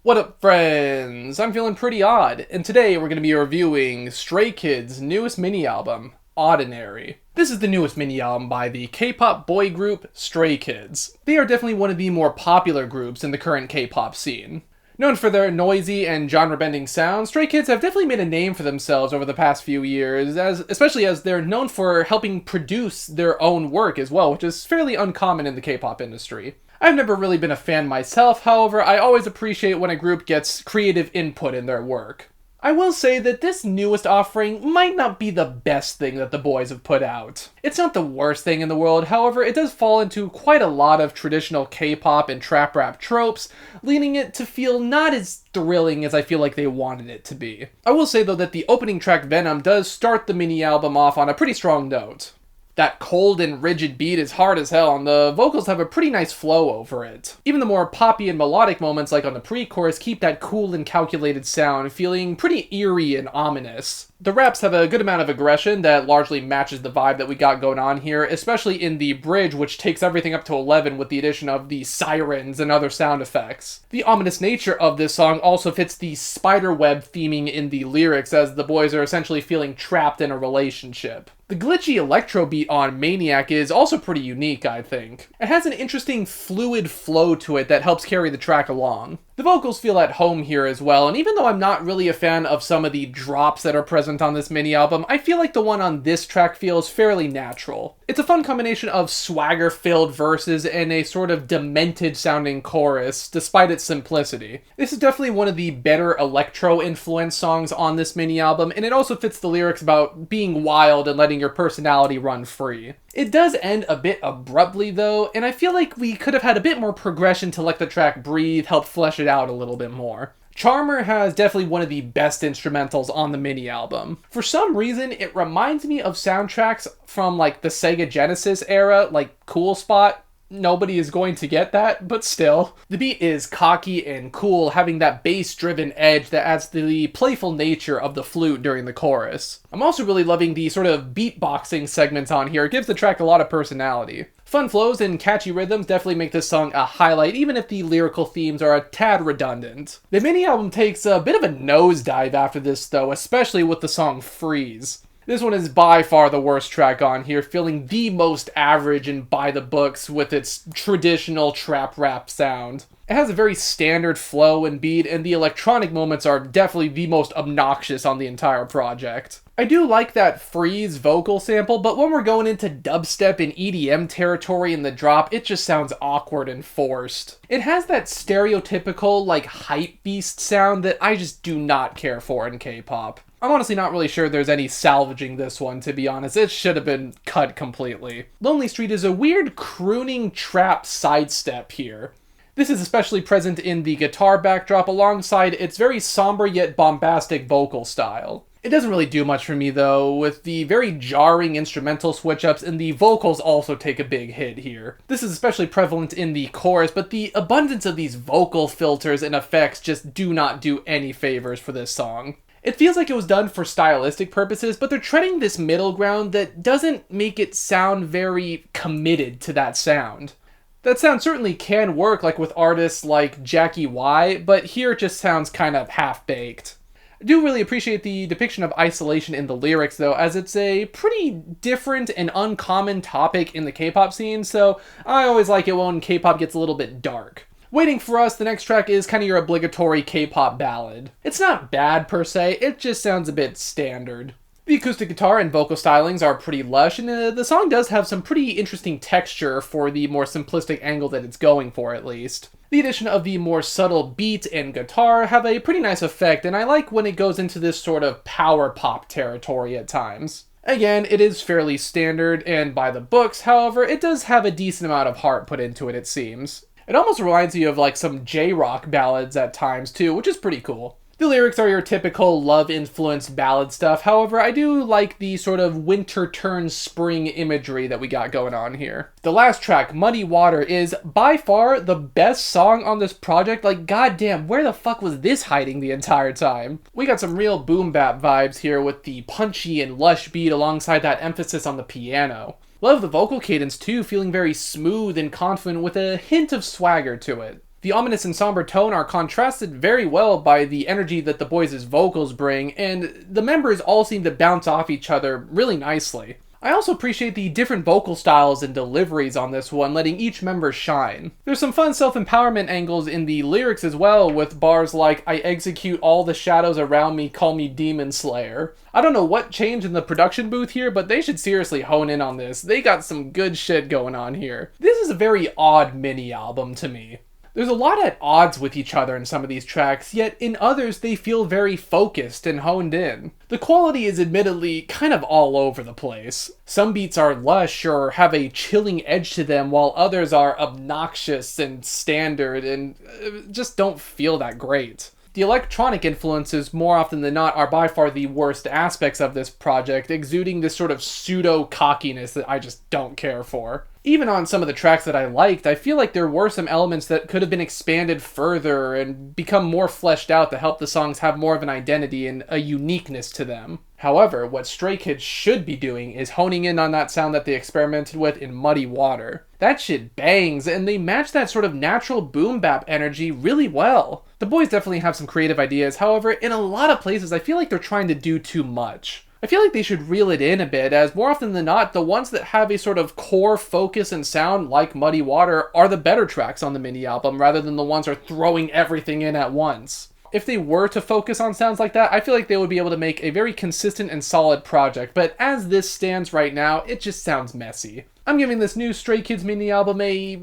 What up, friends? I'm feeling pretty odd, and today we're going to be reviewing Stray Kids' newest mini-album, ODDINARY. This is the newest mini-album by the K-pop boy group Stray Kids. They are definitely one of the more popular groups in the current K-pop scene. Known for their noisy and genre-bending sounds, Stray Kids have definitely made a name for themselves over the past few years, especially as they're known for helping produce their own work as well, which is fairly uncommon in the K-pop industry. I've never really been a fan myself, however, I always appreciate when a group gets creative input in their work. I will say that this newest offering might not be the best thing that the boys have put out. It's not the worst thing in the world, however, it does fall into quite a lot of traditional K-pop and trap rap tropes, leading it to feel not as thrilling as I feel like they wanted it to be. I will say though that the opening track Venom does start the mini-album off on a pretty strong note. That cold and rigid beat is hard as hell, and the vocals have a pretty nice flow over it. Even the more poppy and melodic moments like on the pre-chorus keep that cool and calculated sound feeling pretty eerie and ominous. The raps have a good amount of aggression that largely matches the vibe that we got going on here, especially in the bridge, which takes everything up to 11 with the addition of the sirens and other sound effects. The ominous nature of this song also fits the spiderweb theming in the lyrics, as the boys are essentially feeling trapped in a relationship. The glitchy electro beat on Maniac is also pretty unique, I think. It has an interesting fluid flow to it that helps carry the track along. The vocals feel at home here as well, and even though I'm not really a fan of some of the drops that are present on this mini-album, I feel like the one on this track feels fairly natural. It's a fun combination of swagger-filled verses and a sort of demented-sounding chorus, despite its simplicity. This is definitely one of the better electro-influenced songs on this mini-album, and it also fits the lyrics about being wild and letting your personality run free. It does end a bit abruptly though, and I feel like we could have had a bit more progression to let the track breathe, help flesh it out a little bit more. Charmer has definitely one of the best instrumentals on the mini-album. For some reason, it reminds me of soundtracks from like the Sega Genesis era, like Cool Spot. Nobody is going to get that, but still. The beat is cocky and cool, having that bass-driven edge that adds to the playful nature of the flute during the chorus. I'm also really loving the sort of beatboxing segments on here. It gives the track a lot of personality. Fun flows and catchy rhythms definitely make this song a highlight, even if the lyrical themes are a tad redundant. The mini-album takes a bit of a nosedive after this though, especially with the song Freeze. This one is by far the worst track on here, feeling the most average and by the books with its traditional trap rap sound. It has a very standard flow and beat, and the electronic moments are definitely the most obnoxious on the entire project. I do like that Freeze vocal sample, but when we're going into dubstep and EDM territory in the drop, it just sounds awkward and forced. It has that stereotypical, like, hype beast sound that I just do not care for in K-pop. I'm honestly not really sure there's any salvaging this one, to be honest. It should have been cut completely. Lonely Street is a weird crooning trap sidestep here. This is especially present in the guitar backdrop alongside its very somber yet bombastic vocal style. It doesn't really do much for me though, with the very jarring instrumental switch-ups, and the vocals also take a big hit here. This is especially prevalent in the chorus, but the abundance of these vocal filters and effects just do not do any favors for this song. It feels like it was done for stylistic purposes, but they're treading this middle ground that doesn't make it sound very committed to that sound. That sound certainly can work, like with artists like Jackie Y, but here it just sounds kind of half-baked. I do really appreciate the depiction of isolation in the lyrics though, as it's a pretty different and uncommon topic in the K-pop scene, so I always like it when K-pop gets a little bit dark. Waiting for us, the next track is kind of your obligatory K-pop ballad. It's not bad per se, it just sounds a bit standard. The acoustic guitar and vocal stylings are pretty lush, and the song does have some pretty interesting texture for the more simplistic angle that it's going for, at least. The addition of the more subtle beat and guitar have a pretty nice effect, and I like when it goes into this sort of power pop territory at times. Again, it is fairly standard and by the books, however, it does have a decent amount of heart put into it seems. It almost reminds you of like some J-rock ballads at times too, which is pretty cool. The lyrics are your typical love-influenced ballad stuff, however, I do like the sort of winter turns spring imagery that we got going on here. The last track, Muddy Water, is by far the best song on this project. Like, goddamn, where the fuck was this hiding the entire time? We got some real boom bap vibes here with the punchy and lush beat alongside that emphasis on the piano. Love the vocal cadence too, feeling very smooth and confident with a hint of swagger to it. The ominous and somber tone are contrasted very well by the energy that the boys' vocals bring, and the members all seem to bounce off each other really nicely. I also appreciate the different vocal styles and deliveries on this one, letting each member shine. There's some fun self-empowerment angles in the lyrics as well, with bars like, "I execute all the shadows around me, call me Demon Slayer." I don't know what changed in the production booth here, but they should seriously hone in on this. They got some good shit going on here. This is a very odd mini-album to me. There's a lot at odds with each other in some of these tracks, yet in others they feel very focused and honed in. The quality is admittedly kind of all over the place. Some beats are lush or have a chilling edge to them, while others are obnoxious and standard and just don't feel that great. The electronic influences, more often than not, are by far the worst aspects of this project, exuding this sort of pseudo-cockiness that I just don't care for. Even on some of the tracks that I liked, I feel like there were some elements that could have been expanded further and become more fleshed out to help the songs have more of an identity and a uniqueness to them. However, what Stray Kids should be doing is honing in on that sound that they experimented with in Muddy Water. That shit bangs, and they match that sort of natural boom bap energy really well. The boys definitely have some creative ideas, however, in a lot of places I feel like they're trying to do too much. I feel like they should reel it in a bit, as more often than not, the ones that have a sort of core focus and sound like Muddy Water are the better tracks on the mini-album, rather than the ones that are throwing everything in at once. If they were to focus on sounds like that, I feel like they would be able to make a very consistent and solid project, but as this stands right now, it just sounds messy. I'm giving this new Stray Kids mini-album a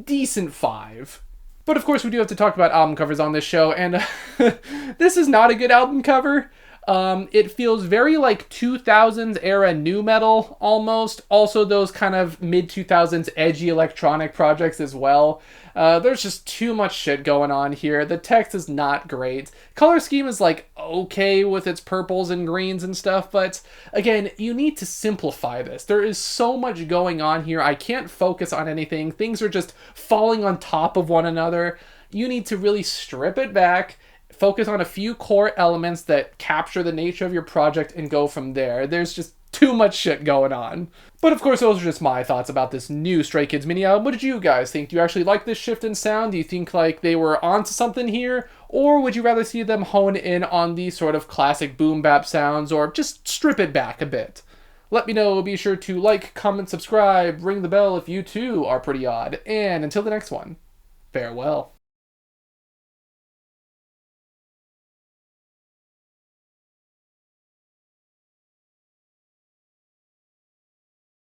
decent 5. But of course we do have to talk about album covers on this show, and this is not a good album cover. It feels very like 2000s era nu metal almost. Also those kind of mid-2000s edgy electronic projects as well. There's just too much shit going on here. The text is not great. Color scheme is like okay with its purples and greens and stuff, but again, you need to simplify this. There is so much going on here. I can't focus on anything. Things are just falling on top of one another. You need to really strip it back, focus on a few core elements that capture the nature of your project, and go from there. There's just too much shit going on. But of course, those are just my thoughts about this new Stray Kids mini-album. What did you guys think? Do you actually like this shift in sound? Do you think like they were onto something here? Or would you rather see them hone in on these sort of classic boom bap sounds, or just strip it back a bit? Let me know. Be sure to like, comment, subscribe, ring the bell if you too are pretty odd. And until the next one, farewell.